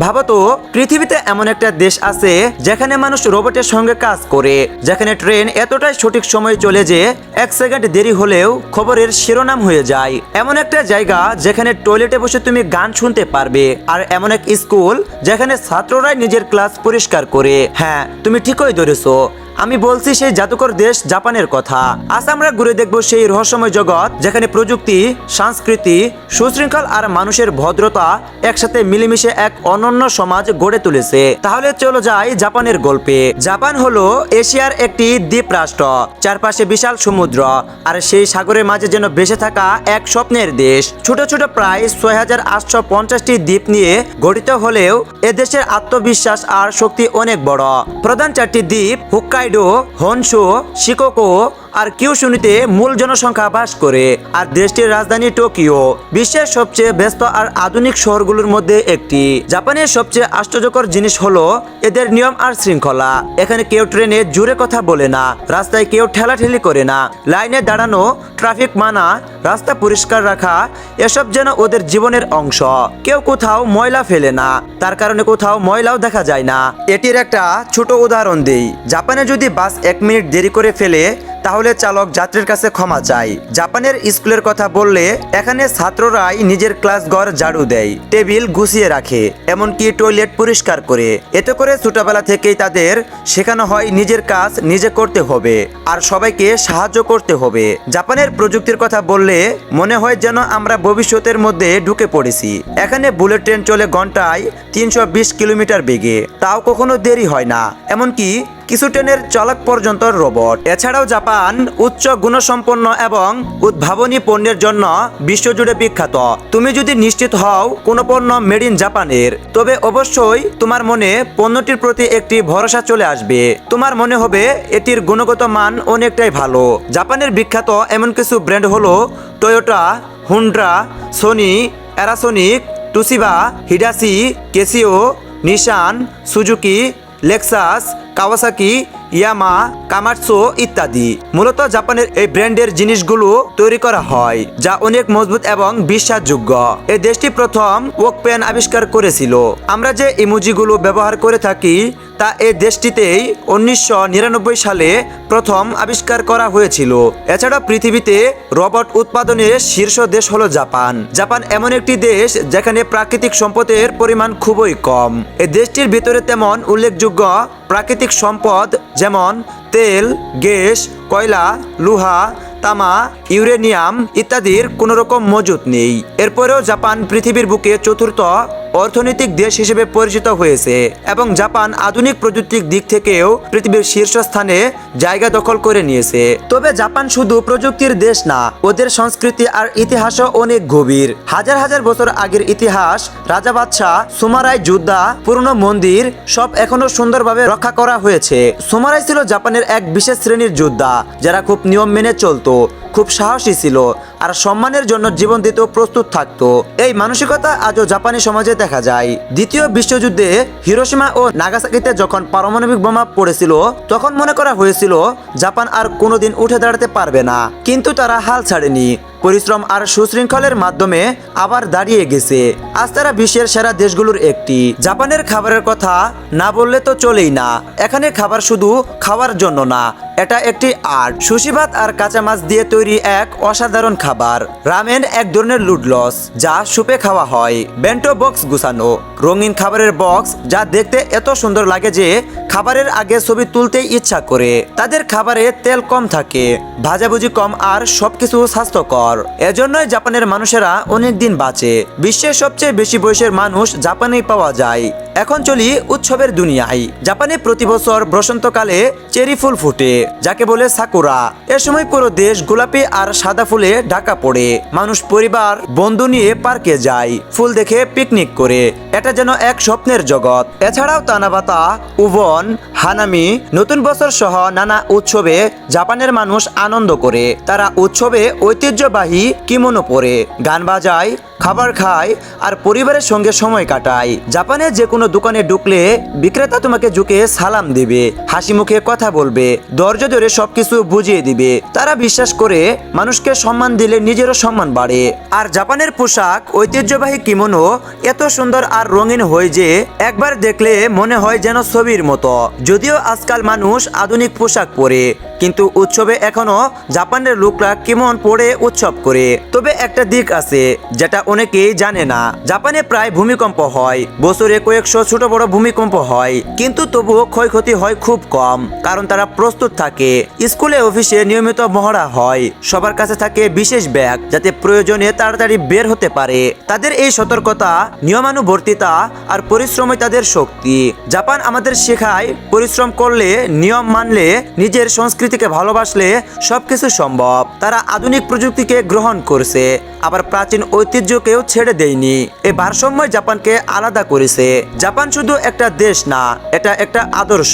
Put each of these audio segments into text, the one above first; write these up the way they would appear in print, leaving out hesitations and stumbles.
ভাবো তো, পৃথিবীতে এমন একটা দেশ আছে যেখানে মানুষ রোবটের সঙ্গে কাজ করে, যেখানে ট্রেন এতটাই সঠিক সময়ে চলে যে 1 সেকেন্ড দেরি হলেও খবরের শিরোনাম হয়ে যায়। এমন একটা জায়গা যেখানে টয়লেটে বসে তুমি গান শুনতে পারবে, আর এমন এক স্কুল যেখানে ছাত্ররাই নিজের ক্লাস পরিষ্কার করে। হ্যাঁ, তুমি ঠিকই ধরেছো, আমি বলছি সেই জাদুকর দেশ জাপানের কথা। আজ আমরা ঘুরে দেখবো সেই রহস্যময় জগৎ যেখানে প্রযুক্তি, সংস্কৃতি, সুশৃঙ্খল আর মানুষের ভদ্রতা একসাথে মিলেমিশে এক অনন্য সমাজ গড়ে তুলেছে। তাহলে চলো যাই জাপানের গল্পে। জাপান হলো এশিয়ার একটি দ্বীপ রাষ্ট্র, চারপাশে বিশাল সমুদ্র, আর সেই সাগরের মাঝে যেন ভেসে থাকা এক স্বপ্নের দেশ। ছোট ছোট প্রায় 6850টি দ্বীপ নিয়ে গঠিত হলেও এ দেশের আত্মবিশ্বাস আর শক্তি অনেক বড়। প্রধান 4টি দ্বীপ হোক্কাইডো, হনশু, শিকোকো আর কিউশুনিতে মূল জনসংখ্যা বাস করে, আর দেশটির রাজধানী টোকিও বিশ্বের সবচেয়ে ব্যস্ত আর আধুনিক শহরগুলোর মধ্যে একটি। জাপানের সবচেয়ে আশ্চর্যকর জিনিস হলো এদের নিয়ম আর শৃঙ্খলা। এখানে কেউ ট্রেনে জোরে কথা বলে না, রাস্তায় কেউ ঠেলাঠেলি করে না, লাইনে দাঁড়ানো, ট্রাফিক মানা, রাস্তা পরিষ্কার রাখা, এসব যেন ওদের জীবনের অংশ। কেউ কোথাও ময়লা ফেলে না, তার কারণে কোথাও ময়লাও দেখা যায় না। এটির একটা ছোট উদাহরণ দেই, জাপানে যদি বাস 1 মিনিট দেরি করে ফেলে তাহলে চালক যাত্রীর কাছে ক্ষমা চায়। জাপানের স্কুলের কথা বললে এখানে ছাত্ররাই নিজের ক্লাস ঘর ঝাড়ু দেয়, টেবিল গুছিয়ে রাখে, এমনকি টয়লেট পরিষ্কার করে। এতে করে ছোটবেলা থেকেই তাদের শেখানো হয় নিজের কাজ নিজে করতে হবে আর সবাইকে সাহায্য করতে হবে। জাপানের প্রযুক্তির কথা বললে মনে হয় যেন আমরা ভবিষ্যতের মধ্যে ঢুকে পড়েছি। এখানে বুলেট ট্রেন চলে ঘন্টায় 320 কিলোমিটার বেগে, তাও কখনো দেরি হয় না, এমনকি কিছু ট্রেনের চালক পর্যন্ত রোবট। এছাড়াও জাপান উচ্চ গুণসম্পন্ন এবং উদ্ভাবনী পণ্যের জন্য বিশ্বজুড়ে বিখ্যাত। তুমি যদি নিশ্চিত হও কোনো পণ্য মেড ইন জাপানের, তবে অবশ্যই তোমার মনে পণ্যটির প্রতি একটি ভরসা চলে আসবে। তোমার মনে হবে এটির গুণগত মান অনেকটাই ভালো। জাপানের বিখ্যাত এমন কিছু ব্র্যান্ড হলো Toyota, Honda, Sony, Panasonic, Toshiba, Hitachi, Casio, Nissan, Suzuki, Lexus, Kawasaki, Yamaha, Komatsu ইত্যাদি। মূলত জাপানের এই ব্র্যান্ডের জিনিসগুলো তৈরি করা হয় যা অনেক মজবুত এবং বিশ্বাসযোগ্য। এই দেশটি প্রথম ওক পেন আবিষ্কার করেছিল। আমরা যে ইমোজিগুলো ব্যবহার করে থাকি তা এই দেশটিতেই 1999 সালে প্রথম আবিষ্কার করা হয়েছিল। এছাড়া পৃথিবীতে রোবট উৎপাদনের শীর্ষ দেশ হলো জাপান। জাপান এমন একটি দেশ যেখানে প্রাকৃতিক সম্পদের পরিমাণ খুবই কম। এই দেশটির ভিতরে তেমন উল্লেখযোগ্য প্রাকৃতিক সম্পদ যেমন তেল, গ্যাস, কয়লা, লোহা, তামা, ইউরেনিয়াম ইত্যাদির কোনো রকম মজুত নেই। এরপরেও জাপান পৃথিবীর বুকে চতুর্থ অর্থনৈতিক দেশ হিসেবে পরিচিত হয়েছে এবং জাপান আধুনিক প্রযুক্তির দিক থেকেও পৃথিবীর শীর্ষস্থানে জায়গা দখল করে নিয়েছে। তবে জাপান শুধু প্রযুক্তির দেশ না, ওদের সংস্কৃতি আর ইতিহাসও অনেক গভীর। হাজার হাজার বছর আগের ইতিহাস, রাজা বাদশাহ, সুমারাই যোদ্ধা, পুরনো মন্দির সব এখনো সুন্দরভাবে রক্ষা করা হয়েছে। সুমারাই ছিল জাপানের এক বিশেষ শ্রেণীর যোদ্ধা যারা খুব নিয়ম মেনে চলতো, খুব সাহসী ছিল আর সম্মানের জন্য জীবন দিতেও প্রস্তুত থাকতো। এই মানসিকতা আজও জাপানি সমাজে দেখা যায়। দ্বিতীয় বিশ্বযুদ্ধে হিরোশিমা ও নাগাসাকিতে যখন পারমাণবিক বোমা পড়েছিল তখন মনে করা হয়েছিল জাপান আর কোনোদিন উঠে দাঁড়াতে পারবে না, কিন্তু তারা হাল ছাড়েনি। পরিশ্রম আর সুশৃঙ্খলের মাধ্যমে আবার দাঁড়িয়ে গেছে। আজ তারা বিশ্বের সেরা দেশগুলোর একটি। জাপানের খাবারের কথা না বললে তো চলেই না। এখানে খাবার শুধু খাওয়ার জন্য না, এটা একটি আর্ট। সুশি ভাত আর কাঁচা মাছ দিয়ে তৈরি এক অসাধারণ খাবার। রামেন এক ধরনের নুডলস যা সুপে খাওয়া হয়। বেন্টো বক্স গুছানো রঙিন খাবারের বক্স যা দেখতে এত সুন্দর লাগে যে খাবারের আগে ছবি তুলতেই ইচ্ছা করে। তাদের খাবারে তেল কম থাকে, ভাজাভুজি কম আর সবকিছু স্বাস্থ্যকর। এজন্যই জাপানের মানুষেরা অনেক দিন বাঁচে। বিশ্বের সবচেয়ে বেশি বয়সের মানুষ জাপানেই পাওয়া যায়। এখন চলি উৎসবের দুনিয়ায়। জাপানে প্রতি বছর বসন্তকালে চেরি ফুল ফুটে যাকে বলে সাকুরা। এ সময় পুরো দেশ গোলাপি আর সাদা ফুলে ঢাকা পড়ে। মানুষ পরিবার বন্ধু নিয়ে পার্কে যায়, ফুল দেখে পিকনিক করে। এটা যেন এক স্বপ্নের জগৎ। এছাড়াও তানাবাতা, উবন, হানামি, নতুন বছর সহ নানা উৎসবে জাপানের মানুষ আনন্দ করে। তারা উৎসবে ঐতিহ্যবাহী কিমোনো পরে, গান বাজায়, খাবার খায় আর পরিবারের সঙ্গে সময় কাটায়। জাপানে যে কোনো দোকানে ঢুকলে বিক্রেতা তোমাকে ঝুঁকে সালাম দিবে, হাসি মুখে কথা বলবে, ধৈর্য ধরে সবকিছু বুঝিয়ে দিবে। তারা বিশ্বাস করে মানুষকে সম্মান দিলে নিজেরও সম্মান বাড়ে। আর জাপানের পোশাক, ঐতিহ্যবাহী কিমোনো এত সুন্দর আর রঙিন হয় যে একবার দেখলে মনে হয় যেন ছবির মতো। যদিও আজকাল মানুষ আধুনিক পোশাক পরে, কিন্তু উৎসবে এখনো জাপানের লোকরা কেমন পরে উৎসব করে। তবে একটা দিক আছে যেটা অনেকেই জানে না, জাপানে প্রায় ভূমিকম্প হয়, বছরে কয়েকশো ছোট বড় ভূমিকম্প হয়, কিন্তু তবুও ক্ষয়ক্ষতি হয় খুব কম, কারণ তারা প্রস্তুত থাকে। স্কুলে অফিসে নিয়মিত মহড়া হয়, সবার কাছে থাকে বিশেষ ব্যাগ যাতে প্রয়োজনে তাড়াতাড়ি বের হতে পারে। তাদের এই সতর্কতা, নিয়মানুবর্তিতা আর পরিশ্রমই তাদের শক্তি। জাপান আমাদের শেখায় পরিশ্রম করলে, নিয়ম মানলে, নিজের সংস্কৃতিকে ভালোবাসলে সবকিছু সম্ভব। তারা আধুনিক প্রযুক্তিকে গ্রহণ করছে, আবার প্রাচীন ঐতিহ্যকেও ছেড়ে দেয়নি। এই ভারসাম্য জাপানকে আলাদা করেছে। জাপান শুধু একটা দেশ না, এটা একটা আদর্শ,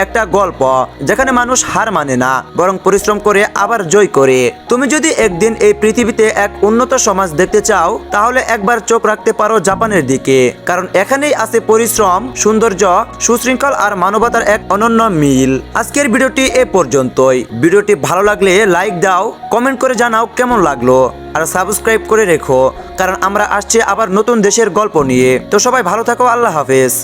একটা গল্প যেখানে মানুষ হার মানে না, বরং পরিশ্রম করে আবার জয় করে। তুমি যদি একদিন এই পৃথিবীতে এক উন্নত সমাজ দেখতে চাও, তাহলে একবার চোখ রাখতে পারো জাপানের দিকে, কারণ এখানেই আছে পরিশ্রম, সৌন্দর্য, সুশৃঙ্খল আর মানবতার এক অনন্য মিল। আজকের ভিডিওটি এ পর্যন্তই। ভিডিওটি ভালো লাগলে লাইক দাও, কমেন্ট করে জানাও কেমন লাগলো, আর সাবস্ক্রাইব করে রেখো, কারণ আমরা আসছি আবার নতুন দেশের গল্প নিয়ে। তো সবাই ভালো থাকো, আল্লাহ হাফেজ।